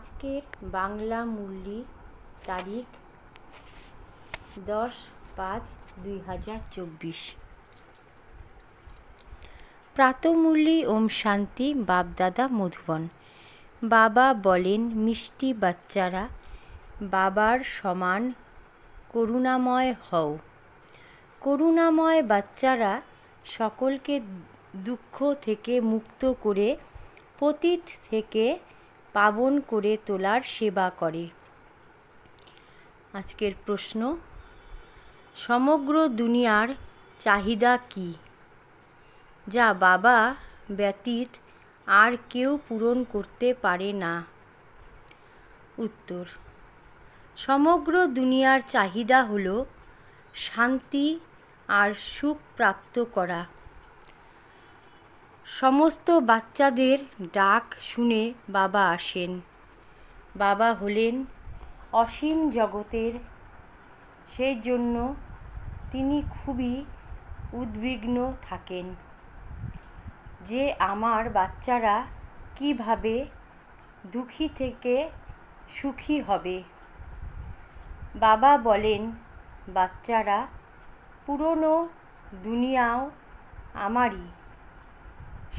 আজকের বাংলা মূল্য তারিখ 10/5/2024। প্রাতঃমূল্যী ওম শান্তি। বাপদাদা মধুবন। বাবা বলেন, মিষ্টি বাচ্চারা, বাবার সমান করুণাময় হও। করুণাময় বাচ্চারা সকলকে দুঃখ থেকে মুক্ত করে পতিত থেকে পাবন করে তোলার সেবা করে। আজকের প্রশ্ন, সমগ্র দুনিয়ার চাহিদা কি, যা বাবা ব্যতীত আর কেউ পূরণ করতে পারে না? উত্তর, সমগ্র দুনিয়ার চাহিদা হলো শান্তি আর সুখ প্রাপ্ত করা। সমস্ত বাচ্চাদের ডাক শুনে বাবা আসেন। বাবা হলেন অসীম জগতের, সেই জন্য তিনি খুবই উদ্বিগ্ন থাকেন যে আমার বাচ্চারা কিভাবে দুঃখী থেকে সুখী হবে। বাবা বলেন, বাচ্চারা, পুরনো দুনিয়াও আমারই,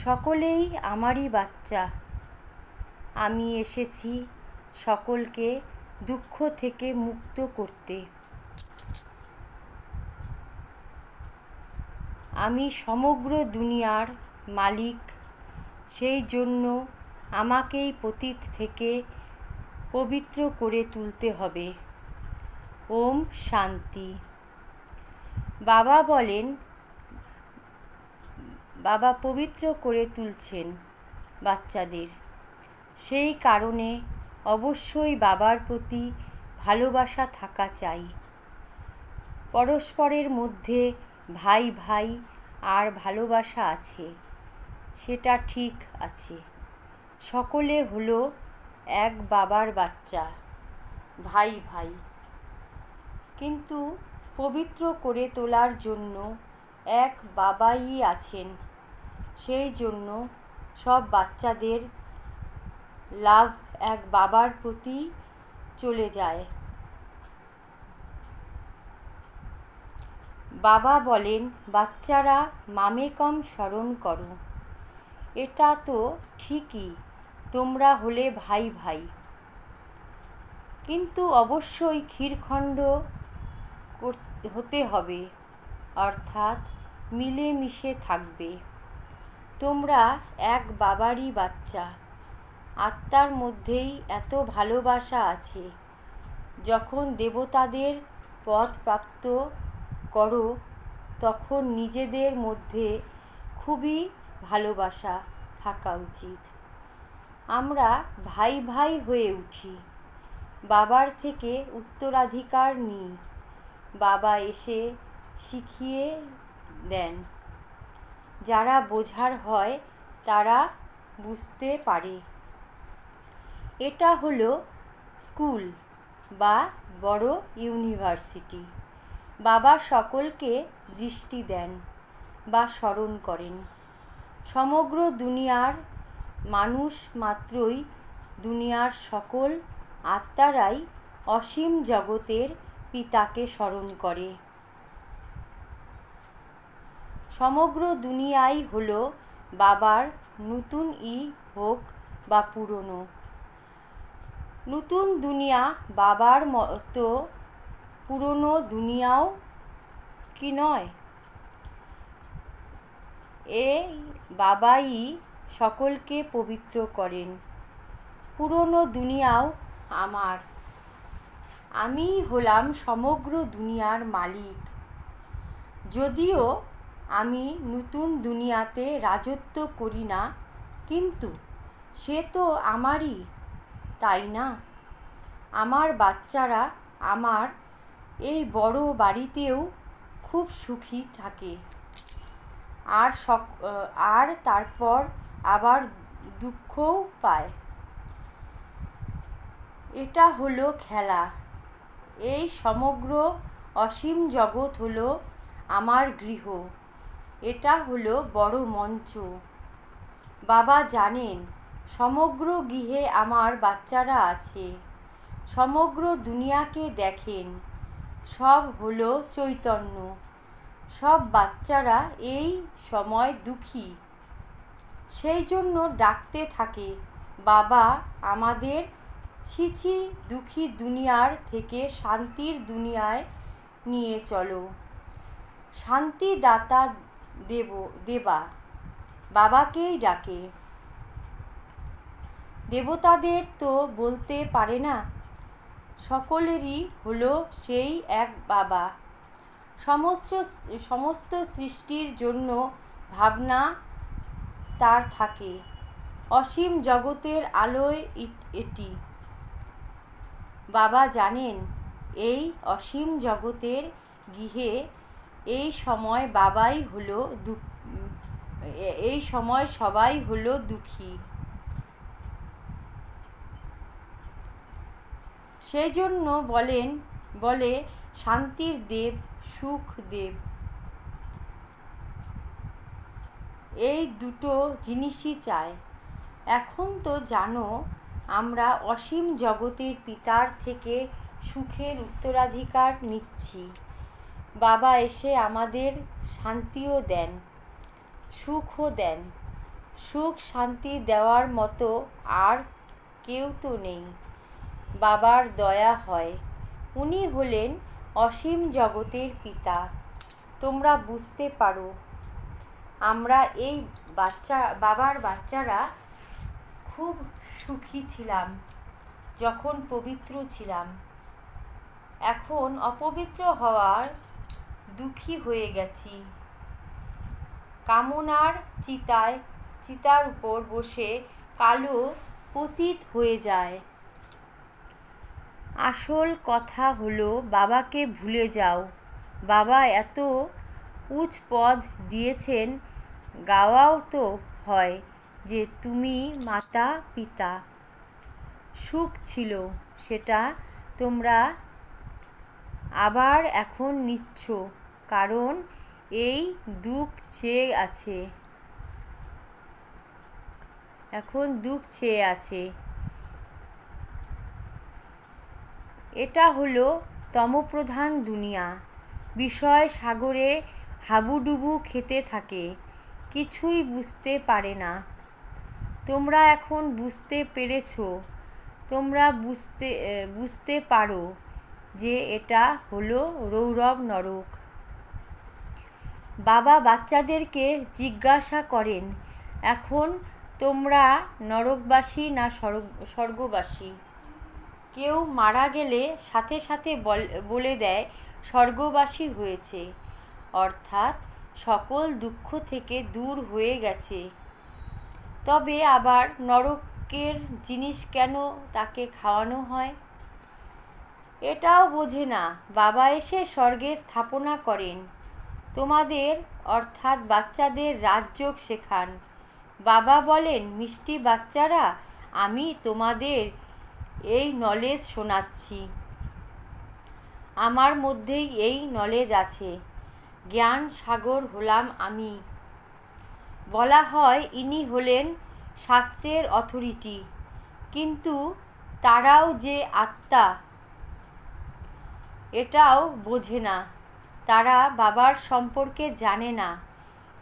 সকলেই আমারই বাচ্চা। আমি এসেছি সকলকে দুঃখ থেকে মুক্ত করতে। আমি সমগ্র দুনিয়ার মালিক, সেই জন্য আমাকেই পতিত থেকে পবিত্র করে তুলতে হবে। ওম শান্তি। বাবা বলেন, বাবা পবিত্র করে তুলছেন বাচ্চাদের, সেই কারণে অবশ্যই বাবার প্রতি ভালোবাসা থাকা চাই। পরস্পরের মধ্যে ভাই ভাই আর ভালোবাসা আছে, সেটা ঠিক আছে। সকলে হলো এক বাবার বাচ্চা, ভাই ভাই। কিন্তু পবিত্র করে তোলার জন্য এক বাবাই আছেন, সেই জন্য সব বাচ্চাদের লাভ এক বাবার প্রতি চলে যায়। বাবা বলেন, বাচ্চারা মামেকম স্মরণ করো। এটা তো ঠিকই, তোমরা হলে ভাই ভাই, কিন্তু অবশ্যই ক্ষীরখণ্ড হতে হবে, অর্থাৎ মিলেমিশে থাকবে। তোমরা এক বাবারই বাচ্চা, আত্মার মধ্যেই এত ভালোবাসা আছে। যখন দেবতাদের পদ প্রাপ্ত করো, তখন নিজেদের মধ্যে খুবই ভালোবাসা থাকা উচিত। আমরা ভাই ভাই হয়ে উঠি, বাবার থেকে উত্তরাধিকার নিই। বাবা এসে শিখিয়ে দেন, যারা বোঝার হয় তারা বুঝতে পারে। এটা হলো স্কুল বা বড় ইউনিভার্সিটি। বাবা সকলকে দৃষ্টি দেন বা স্মরণ করেন। সমগ্র দুনিয়ার মানুষ মাত্রই দুনিয়ার সকল আত্মারাই অসীম জগতের পিতাকে স্মরণ করে। সমগ্র দুনিয়াই হলো বাবার, নতুন হোক বা পুরনো। নতুন দুনিয়া বাবার মতো পুরনো দুনিয়াও কি নয়? এই বাবাই সকলকে পবিত্র করেন। পুরনো দুনিয়াও আমার, আমিই হলাম সমগ্র দুনিয়ার মালিক। যদিও আমি নতুন দুনিয়াতে রাজত্ব করি না, কিন্তু সে তো আমারই, তাই না? আমার বাচ্চারা আমার এই বড় বাড়িতেও খুব সুখী থাকে, আর তারপর আবার দুঃখও পায়। এটা হলো খেলা। এই সমগ্র অসীম জগৎ হলো আমার গৃহ। এটা হলো বড় মঞ্চ। বাবা জানেন সমগ্র গৃহে আমার বাচ্চারা আছে, সমগ্র দুনিয়াকে দেখেন, সব হলো চৈতন্য। সব বাচ্চারা এই সময় দুঃখী, সেই জন্য ডাকতে থাকে, বাবা আমাদের ছিছি দুঃখী দুনিয়ার থেকে শান্তির দুনিয়ায় নিয়ে চলো। শান্তিদাতা দেবা বাবাকেই ডাকে। দেবতাদের তো বলতে পারে না, সকলেরই হলো সেই এক বাবা। সমস্ত সৃষ্টির জন্য ভাবনা তার থাকে, অসীম জগতের আলোয় এটি। বাবা জানেন এই অসীম জগতের গৃহে এই সময় সবাই হলো দুঃখী। সেই জন্য বলে শান্তির দেব, সুখ দেব। এই দুটো জিনিসই চায়। এখন তো জানো আমরা অসীম জগতের পিতার থেকে সুখের উত্তরাধিকার নিচ্ছি। বাবা এসে আমাদের শান্তিও দেন, সুখও দেন। সুখ শান্তি দেওয়ার মতো আর কেউ তো নেই। বাবার দয়া হয়, উনি হলেন অসীম জগতের পিতা। তোমরা বুঝতে পারো আমরা এই বাবার বাচ্চারা খুব সুখী ছিলাম যখন পবিত্র ছিলাম। এখন অপবিত্র হওয়ার দুঃখী হয়ে গেছি। কামনার চিতার উপর বসে কালো পতিত হয়ে যায়। আসল কথা হলো বাবাকে ভুলে যাও। বাবা এত উচ্চ পদ দিয়েছেন, গাওয়াও তো হয় যে তুমি মাতা পিতা। সুখ ছিল, সেটা তোমরা আবার এখন নিচ্ছ, কারণ এই দুঃখ ছেয়ে আছে। এটা হলো তমপ্রধান দুনিয়া। বিষয় সাগরে হাবুডুবু খেতে থাকে, কিছুই বুঝতে পারে না। তোমরা এখন বুঝতে পেরেছ, তোমরা বুঝতে পারো যে এটা হলো রৌরব নরক। বাবা বাচ্চাদেরকে জিজ্ঞাসা করেন, এখন তোমরা নরকবাসী না স্বর্গবাসী? কেউ মারা গেলে সাথে সাথে বলে দেয় স্বর্গবাসী হয়েছে, অর্থাৎ সকল দুঃখ থেকে দূর হয়ে গেছে। তবে আবার নরকের জিনিস কেন তাকে খাওয়ানো হয়? এটাও বোঝে না। বাবা এসে স্বর্গে স্থাপনা করেন, তোমাদের অর্থাৎ বাচ্চাদের রাজযোগ শেখান। বাবা বলেন, মিষ্টি বাচ্চারা, আমি তোমাদের এই নলেজ শোনাচ্ছি। আমার মধ্যেই এই নলেজ আছে। জ্ঞান সাগর হলাম আমি। বলা হয় ইনি হলেন শাস্ত্রের অথরিটি, কিন্তু তারাও যে আত্মা এটাও বোঝে না। তারা বাবার সম্পর্কে জানে না।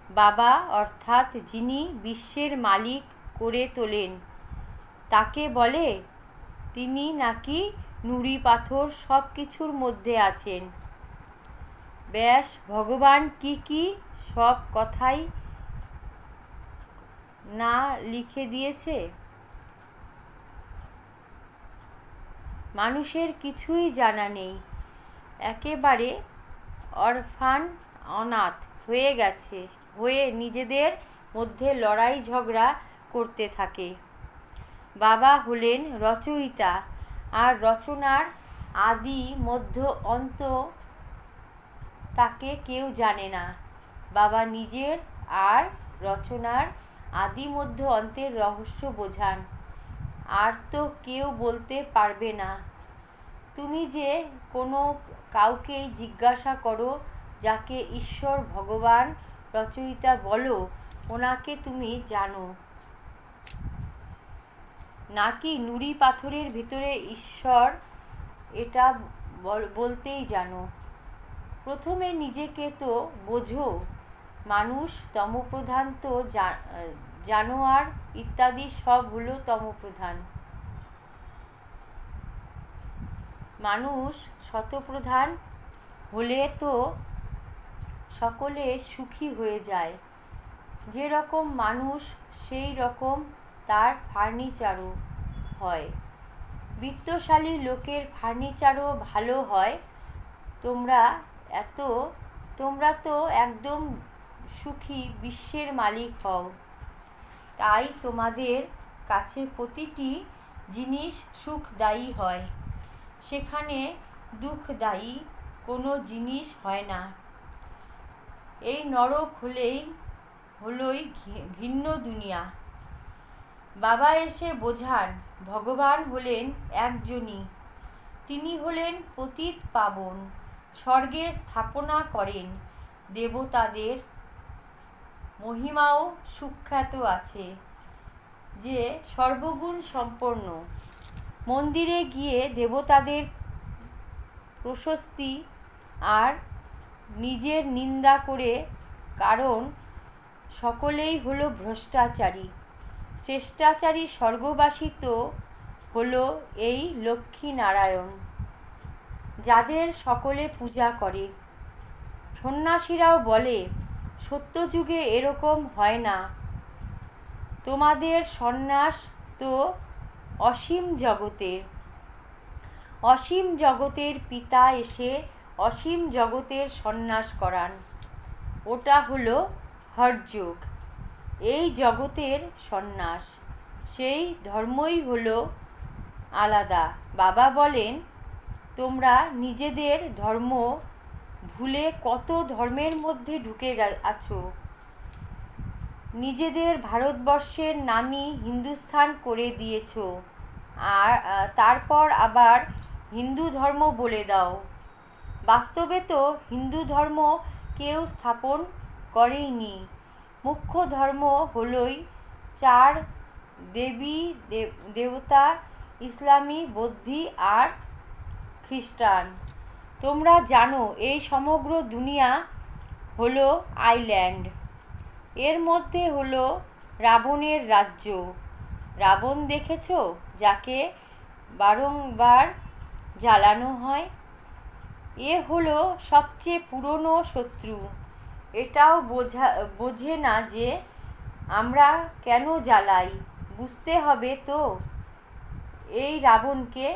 বাবা অর্থাৎ যিনি বিশ্বের মালিক করে তোলেন, তাকে বলে তিনি নাকি নুড়ি পাথর সব কিছুর মধ্যে আছেন। ব্যাস ভগবান কি সব কথাই না লিখে দিয়েছে। মানুষের কিছুই জানা নেই, একেবারে অরফান অনাথ হয়ে নিজেদের মধ্যে লড়াই ঝগড়া করতে থাকে। বাবা হলেন রচয়িতা, আর রচনার আদি মধ্য অন্ত তাকে কেউ জানে না। বাবা নিজের আর রচনার আদি মধ্য অন্তের রহস্য বোঝান, আর তো কেউ বলতে পারবে না। তুমি যে কোনো কাউকেই জিজ্ঞাসা করো, যাকে ঈশ্বর ভগবান রচয়িতা বলো, ওনাকে তুমি জানো। নাকি নুড়ি পাথরের ভিতরে ঈশ্বর, এটা বলতেই জানো। প্রথমে নিজেকে তো বোঝো। মানুষ তমপ্রধান, তো জানোয়ার ইত্যাদি সব হলো তমপ্রধান। মানুষ শতপ্রধান হলে তো সকলে সুখী হয়ে যায়। যেরকম মানুষ সেই রকম তার ফার্নিচারও হয়। বিত্তশালী লোকের ফার্নিচারও ভালো হয়। তোমরা তো একদম সুখী বিশ্বের মালিক হও। তাই তোমাদের কাছে প্রতিটি জিনিস সুখদায়ী হয়, সেখানে দুঃখদায়ী কোনো জিনিস হয় না। এই নরক হলোই ভিন্ন দুনিয়া। বাবা এসে বোঝান, ভগবান হলেন একজনই। তিনি হলেন পতিত পাবন, স্বর্গের স্থাপনা করেন। দেবতাদের মহিমাও সুখ্যাত আছে, যে সর্বগুণ সম্পন্ন। মন্দিরে গিয়ে দেবতাদের প্রশস্তি আর নিজের নিন্দা করে, কারণ সকলেই হলো ভ্রষ্টাচারী। শ্রেষ্টাচারী স্বর্গবাসী তো হলো এই লক্ষ্মী নারায়ণ, যাদের সকলে পূজা করে। সন্ন্যাসীরাও বলে, সত্যযুগে এরকম হয় না। তোমাদের সন্ন্যাস তো অসীম জগতের পিতা এসে অসীম জগতের সন্ন্যাস করান। ওটা হলো হঠযোগ। এই জগতের সন্ন্যাস, সেই ধর্মই হলো আলাদা। বাবা বলেন, তোমরা নিজেদের ধর্ম ভুলে কত ধর্মের মধ্যে ঢুকে আছো। নিজেদের ভারতবর্ষের নামই হিন্দুস্থান করে দিয়েছ, আর তারপর আবার হিন্দু ধর্ম বলে দাও। বাস্তবে তো হিন্দু ধর্ম কেউ স্থাপন করেইনি। মুখ্য ধর্ম হলোই 4 দেবী দেবতা, ইসলামী, বৌদ্ধি আর খ্রিস্টান। তোমরা জানো এই সমগ্র দুনিয়া হলো আইল্যান্ড। এর মধ্যে হলো রাবণের রাজ্য। রাবণ দেখেছো, যাকে বারংবার জ্বালানো হয়? এ হলো সবচেয়ে পুরনো শত্রু। এটাও বোঝে না যে আমরা কেন জ্বালাই। বুঝতে হবে তো এই রাবণকে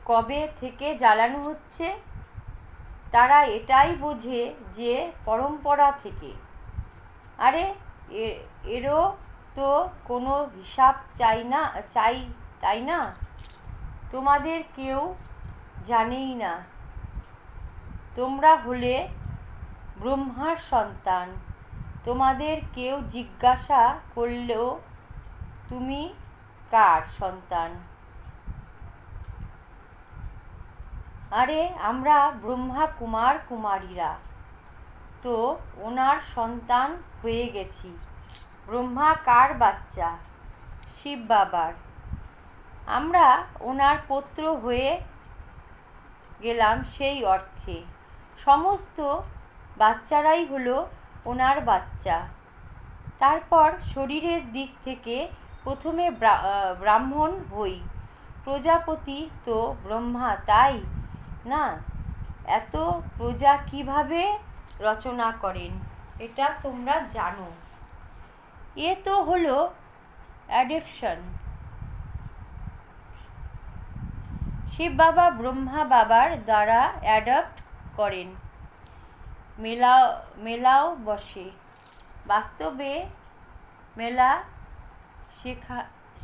কবে থেকে জ্বালানো হচ্ছে। তারা এটাই বোঝে যে পরম্পরা থেকে। আরে এরও তো কোনো হিসাব চাই, তাই না? তোমাদের কেউ জানেই না। তোমরা হলে ব্রহ্মার সন্তান। তোমাদের কেউ জিজ্ঞাসা করলেও তুমি কার সন্তান? আরে আমরা ব্রহ্মা কুমার কুমারীরা তো ওনার সন্তান হয়ে গেছি। ব্রহ্মা কার বাচ্চা? শিব বাবার। আমরা ওনার পুত্র হয়ে গেলাম। সেই অর্থে সমস্ত বাচ্চারাই হলো ওনার বাচ্চা। তারপর শরীরের দিক থেকে প্রথমে ব্রাহ্মণ হই। প্রজাপতি তো ব্রহ্মা, তাই না? এত প্রজা কিভাবে রচনা করেন এটা তোমরা জানো। এ তো হলো অ্যাডপশন। শিব বাবা ব্রহ্মা বাবার দ্বারা অ্যাডপ্ট করেন। মেলাও বসে। বাস্তবে মেলা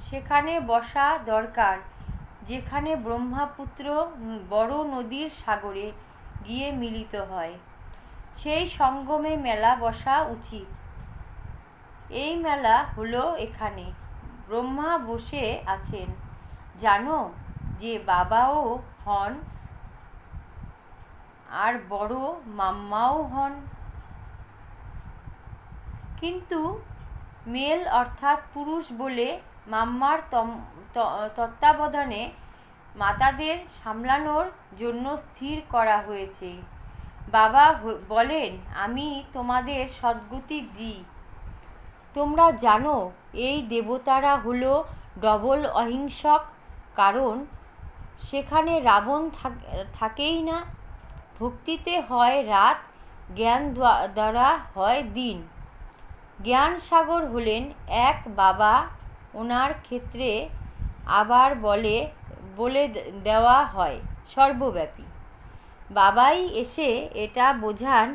সেখানে বসা দরকার, যেখানে ব্রহ্মপুত্র বড় নদীর সাগরে গিয়ে মিলিত হয়। সেই সঙ্গমে মেলা বসা উচিত। এই মেলা হলো এখানে। ব্রহ্মা বসে আছেন, জানো, যে বাবাও হন আর বড় মাম্মাও হন। কিন্তু মেল অর্থাৎ পুরুষ বলে মাম্মার তত্ত্বাবধানে মাতাদের সামলানোর জন্য স্থির করা হয়েছে। বাবা বলেন, আমি তোমাদের সদ্গতি দিই। তোমরা জানো এই দেবতারা হলো ডবল অহিংসক, কারণ সেখানে রাবণ থাকেই না। ভক্তিতে হয় রাত, জ্ঞান দ্বারা হয় দিন। জ্ঞান সাগর হলেন এক বাবা, ওনার ক্ষেত্রে আবার বলে দেওয়া হয় সর্বব্যাপী। বাবাই এসে এটা বোঝান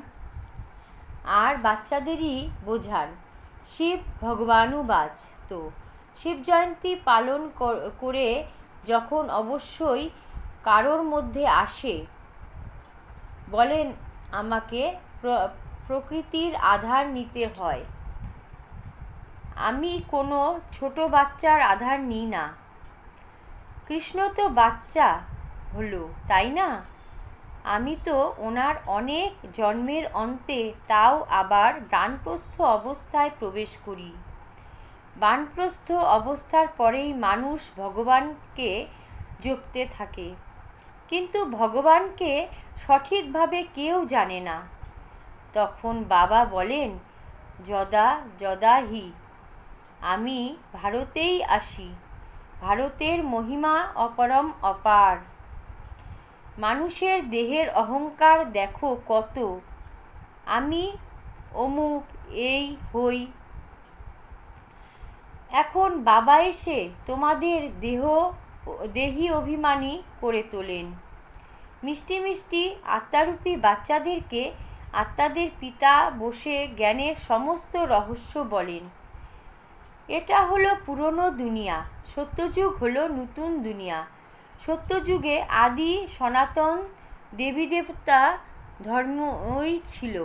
আর বাচ্চাদেরই বোঝান। শিব ভগবানুবাচ। তো শিব জয়ন্তী পালন করে যখন অবশ্যই কারোর মধ্যে আসে, বলেন আমাকে প্রকৃতির আধার নিতে হয়। আমি কোনো ছোট বাচ্চার আধার নিই না। কৃষ্ণ তো বাচ্চা হলো, তাই না? আমি তো ওনার অনেক জন্মের অন্তে তাও আবার বানপ্রস্থ অবস্থায় প্রবেশ করি। বানপ্রস্থ অবস্থার পরেই মানুষ ভগবানকে জপতে থাকে, কিন্তু ভগবানকে সঠিকভাবে কেউ জানে না। তখন বাবা বলেন, যদা যদা হি, আমি ভারতেই আসি। ভারতের মহিমা অপরম অপার। মানুষের দেহের অহংকার দেখো কত, আমি অমুক এই হই। এখন বাবা এসে তোমাদের দেহি অভিমানী করে তোলেন। মিষ্টি মিষ্টি আত্মারূপী বাচ্চাদেরকে আত্মাদের পিতা বসে জ্ঞানের সমস্ত রহস্য বলেন। এটা হলো পুরনো দুনিয়া, সত্যযুগ হলো নতুন দুনিয়া। সত্যযুগে আদি সনাতন দেবী দেবতা ধর্মই ছিল।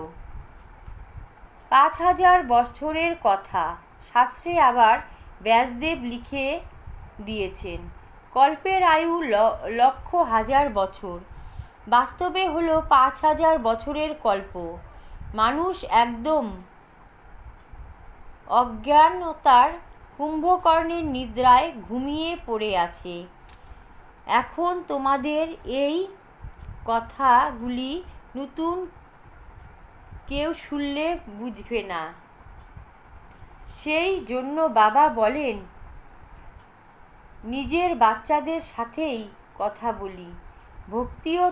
5000 বছরের কথা শাস্ত্রে আবার ব্যাসদেব লিখে দিয়েছেন। কল্পের আয়ু লক্ষ হাজার বছর, বাস্তবে হলো 5000 বছরের কল্প। মানুষ একদম অজ্ঞানতার কুম্ভকর্ণের নিদ্রায় ঘুমিয়ে পড়ে আছে। এখন তোমাদের এই কথাগুলি নতুন কেউ শুনলে বুঝবে না। সেই জন্য বাবা বলেন, নিজের বাচ্চাদের সাথেই কথা বলি। ভক্তিও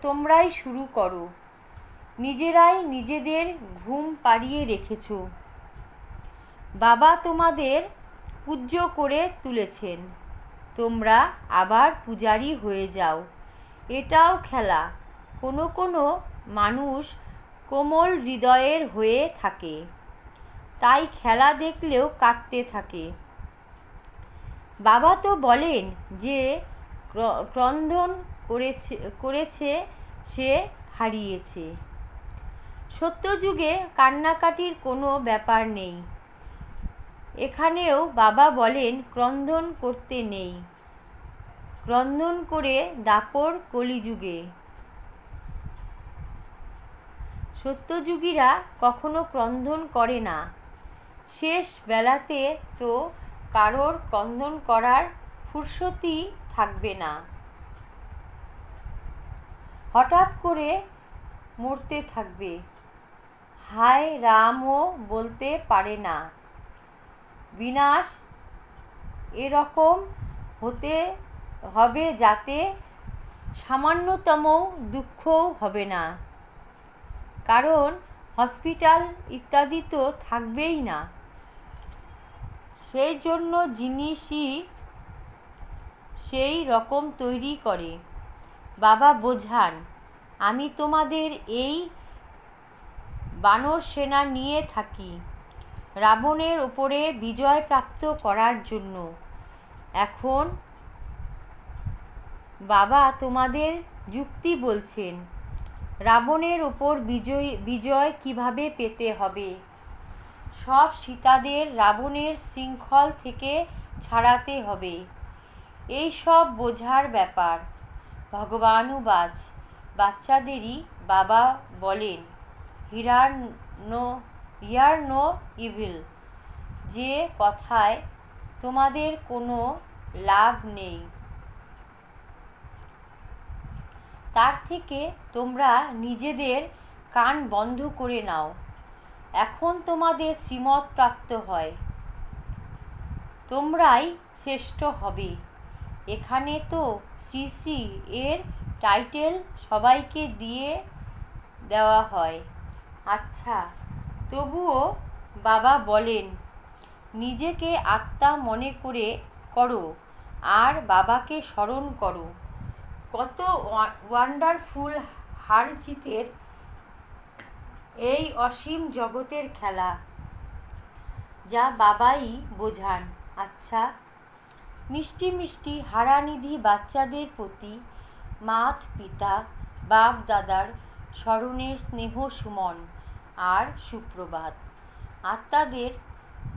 তোমরাই শুরু করো। নিজেরাই নিজেদের ঘুম পাড়িয়ে রেখেছ। বাবা তোমাদের পূজ্য করে তুলেছেন, তোমরা আবার পূজারী হয়ে যাও। এটাও খেলা। কোনো মানুষ কোমল হৃদয়ের হয়ে থাকে, তাই খেলা দেখলেও কাঁদতে থাকে। বাবা তো বলেন, যে ক্রন্দন করেছে সে হারিয়েছে। সত্যযুগে কান্নাকাটির কোনো ব্যাপার নেই। এখানেও বাবা বলেন ক্রন্দন করতে নেই। ক্রন্দন করে দাপর কলিযুগে। সত্যযুগীরা কখনো ক্রন্দন করে না। শেষ বেলাতে তো কারোর ক্রন্দন করার ফুরসতই থাকবে না। হঠাৎ করে মরতে থাকবে। হায় রামও বলতে পারে না। বিনাশ এরকম হতে হবে যাতে সামান্যতম দুঃখও হবে না, কারণ হসপিটাল ইত্যাদি তো থাকবেই না। সেই জন্য জিনিসই সেই রকম তৈরি করে। বাবা বোঝান, আমি তোমাদের এই বানর সেনা নিয়ে থাকি রাবণের ওপরে বিজয় প্রাপ্ত করার জন্য। এখন বাবা তোমাদের যুক্তি বলছেন, রাবণের ওপর বিজয় কিভাবে পেতে হবে। সব সীতাদের রাবণের শৃঙ্খল থেকে ছাড়াতে হবে। এই সব বোঝার ব্যাপার। ভগবানুবাচ। বাচ্চাদেরই বাবা বলেন, হিয়ার নো ইভিল। যে কথায় তোমাদের কোনো লাভ নেই। তার থেকে তোমরা নিজেদের কান বন্ধ করে নাও। এখন তোমাদের শ্রীমত প্রাপ্ত হয়, তোমরাই শ্রেষ্ঠ হবে। এখানে তো শ্রী শ্রী এর টাইটেল সবাইকে দিয়ে দেওয়া হয়। আচ্ছা, তবুও বাবা বলেন, নিজেকে আত্মা মনে করো আর বাবাকে স্মরণ করো। কত ওয়ান্ডারফুল হার জিতের এই অসীম জগতের খেলা, যা বাবাই বোঝান। আচ্ছা, মিষ্টি মিষ্টি হারানিধি বাচ্চাদের প্রতি মাত পিতা বাপ দাদার স্মরণের স্নেহ সুমন আর সুপ্রভাত। আত্মাদের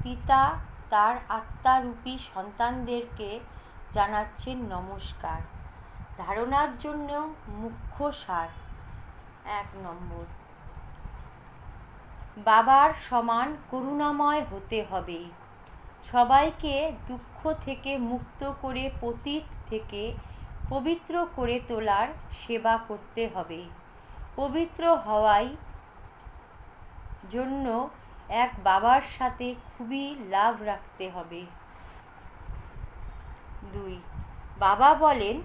পিতা তার আত্মারূপী সন্তানদেরকে জানাচ্ছেন নমস্কার। ধারণার জন্য মুখ্য সার। 1 নম্বর, বাবার সমান করুণাময় হতে হবে। সবাইকে দুঃখ থেকে মুক্ত করে পতিত থেকে পবিত্র করে তোলার সেবা করতে হবে। পবিত্র হওয়াই জন্য এক বাবার সাথে খুবই লাভ রাখতে হবে। 2, বাবা বলেন,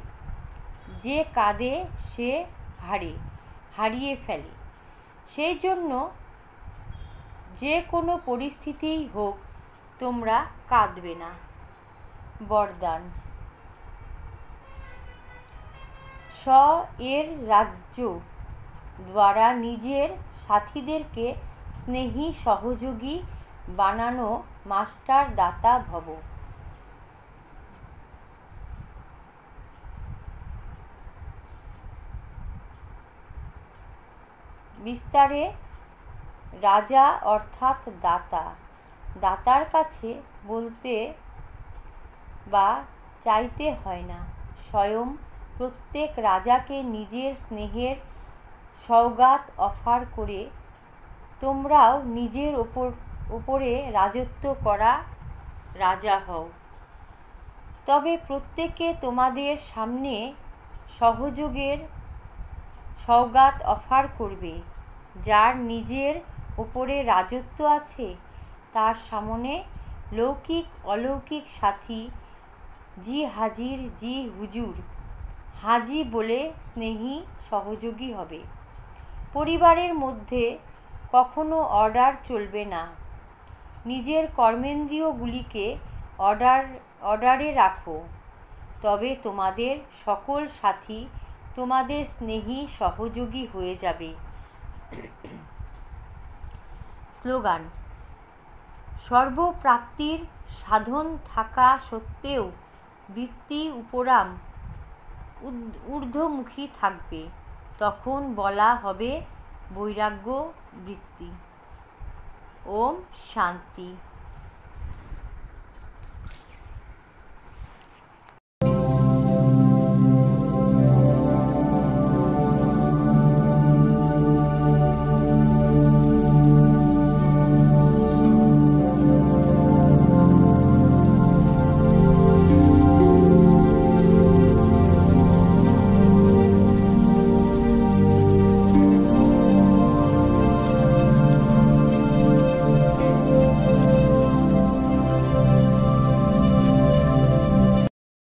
যে কাঁদে সে হারিয়ে ফেলে। সেই জন্য যে কোনো পরিস্থিতিই হোক তোমরা কাঁদবে না। বরদান, স্ব এর রাজ্য দ্বারা নিজের সাথীদেরকে স্নেহী সহযোগী বানানো মাস্টার দাতা ভব। বিস্তারে রাজা অর্থাৎ দাতা। দাতার কাছে বলতে বা চাইতে হয় না, স্বয়ং প্রত্যেক রাজাকে নিজের স্নেহের সওগাত অফার করে তোমরাও নিজের ওপরে রাজত্ব করা রাজা হও। তবে প্রত্যেকে তোমাদের সামনে সহযোগের সওগাত অফার করবে। যার নিজের ওপরে রাজত্ব আছে তার সামনে লৌকিক অলৌকিক সাথী জি হাজির জি হুজুর হাজি বলে স্নেহী সহযোগী হবে। পরিবারের মধ্যে কখনো অর্ডার চলবে না। নিজের কর্মেন্দ্রিয়গুলিকে অর্ডারে রাখো, তবে তোমাদের সকল সাথী তোমাদের স্নেহী সহযোগী হয়ে যাবে। স্লোগান, সর্বপ্রাপ্তির সাধন থাকা সত্ত্বেও বৃত্তি উপরাম ঊর্ধ্বমুখী থাকবে, তখন বলা হবে বৈরাগ্য বৃত্তি। ওম শান্তি।